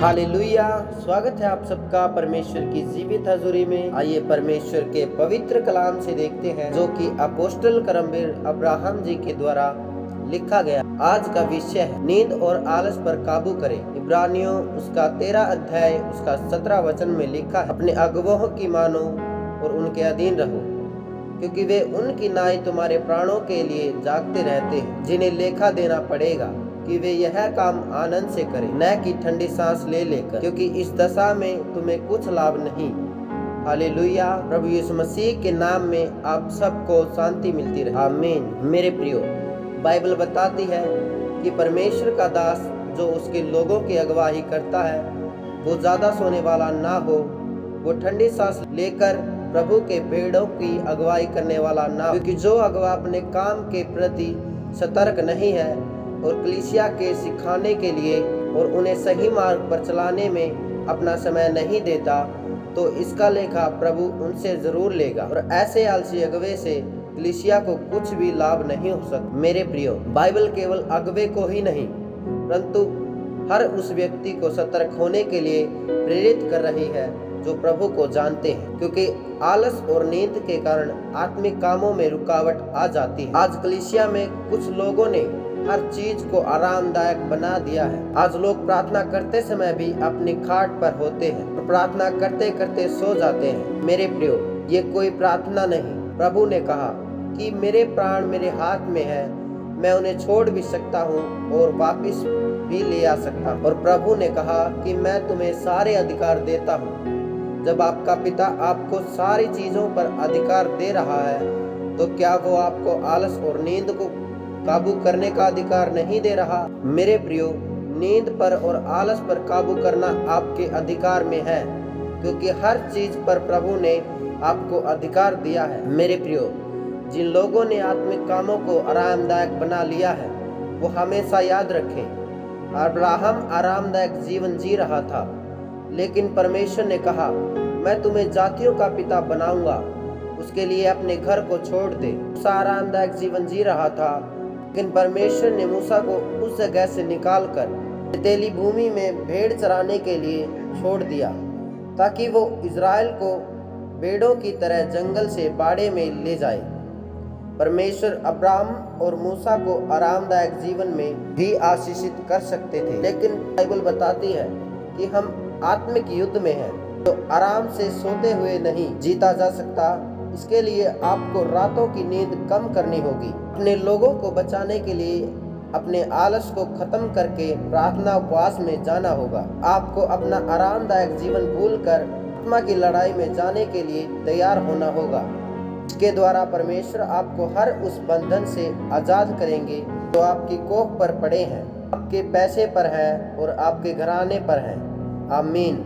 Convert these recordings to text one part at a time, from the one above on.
Hallelujah. स्वागत है आप सबका परमेश्वर की जीवित हजूरी में। आइए परमेश्वर के पवित्र कलाम से देखते हैं जो कि अपोस्टल करमवीर अब्राहम जी के द्वारा लिखा गया। आज का विषय है नींद और आलस पर काबू करें। इब्रानियों उसका 13 अध्याय उसका 17 वचन में लिखा है, अपने अगुवों की मानो और उनके अधीन रहो, क्योंकि वे उनकी नाई तुम्हारे प्राणों के लिए जागते रहते हैं, जिन्हें लेखा देना पड़ेगा कि वे यह काम आनंद से करें, न कि ठंडी सांस ले लेकर, क्योंकि इस दशा में तुम्हें कुछ लाभ नहीं। हालेलुया। प्रभु यीशु मसीह के नाम में आप सबको शांति मिलती रहे, आमीन। मेरे प्रियो, बाइबल बताती है कि परमेश्वर का दास जो उसके लोगों की अगुवाई करता है वो ज्यादा सोने वाला ना हो, वो ठंडी सांस लेकर प्रभु के भेड़ों की अगुवाई करने वाला ना, क्योंकि जो अगुवा अपने काम के प्रति सतर्क नहीं है और कलीसिया के सिखाने के लिए और उन्हें सही मार्ग पर चलाने में अपना समय नहीं देता, तो इसका लेखा प्रभु उनसे जरूर लेगा। और ऐसे आलसी अगुवे से कलीसिया को कुछ भी लाभ नहीं हो सकता। मेरे प्रियो, बाइबल केवल अगुवे को ही नहीं परंतु हर उस व्यक्ति को सतर्क होने के लिए प्रेरित कर रही है जो प्रभु को जानते हैं, क्योंकि आलस और नींद के कारण आत्मिक कामों में रुकावट आ जाती है। आज कलीसिया में कुछ लोगों ने हर चीज को आरामदायक बना दिया है। आज लोग प्रार्थना करते समय भी अपनी खाट पर होते हैं और प्रार्थना करते करते सो जाते हैं। मेरे प्रियो, ये कोई प्रार्थना नहीं। प्रभु ने कहा कि मेरे प्राण मेरे हाथ में है, मैं उन्हें छोड़ भी सकता हूँ और वापस भी ले आ सकता हूँ। और प्रभु ने कहा कि मैं तुम्हें सारे अधिकार देता हूँ। जब आपका पिता आपको सारी चीजों पर अधिकार दे रहा है तो क्या वो आपको आलस और नींद को काबू करने का अधिकार नहीं दे रहा? मेरे प्रियो, नींद पर और आलस पर काबू करना आपके अधिकार में है, क्योंकि हर चीज पर प्रभु ने आपको अधिकार दिया है। मेरे प्रियो, जिन लोगों ने आत्मिक कामों को आरामदायक बना लिया है वो हमेशा याद रखें, अब्राहम आरामदायक जीवन जी रहा था, लेकिन परमेश्वर ने कहा मैं तुम्हें जातियों का पिता बनाऊंगा। उसके लिए अपने घर को छोड़ दे। मूसा आरामदायक जीवन जी रहा था, लेकिन परमेश्वर ने मूसा को उस जगह से निकालकर रेतीली भूमि में भेड़ चराने के लिए छोड़ दिया, ताकि वो इज़राइल को भेड़ों की तरह जंगल से बाड़े में ले जाए। परमेश्वर अब्राहम और मूसा को आरामदायक जीवन में भी आशीषित कर सकते थे, लेकिन बाइबल बताती है कि हम आत्मिक युद्ध में हैं, तो आराम से सोते हुए नहीं जीता जा सकता। इसके लिए आपको रातों की नींद कम करनी होगी। अपने लोगों को बचाने के लिए अपने आलस को खत्म करके प्रार्थना उपवास में जाना होगा। आपको अपना आरामदायक जीवन भूलकर आत्मा की लड़ाई में जाने के लिए तैयार होना होगा। इसके द्वारा परमेश्वर आपको हर उस बंधन से आजाद करेंगे जो आपकी कोख पर पड़े हैं, आपके पैसे पर है और आपके घराने पर है। आमीन।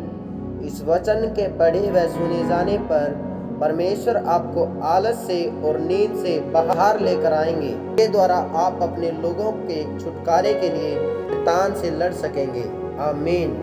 इस वचन के पढ़े व सुने जाने पर परमेश्वर आपको आलस से और नींद से बाहर लेकर आएंगे। इसके द्वारा आप अपने लोगों के छुटकारे के लिए शैतान से लड़ सकेंगे। आमीन।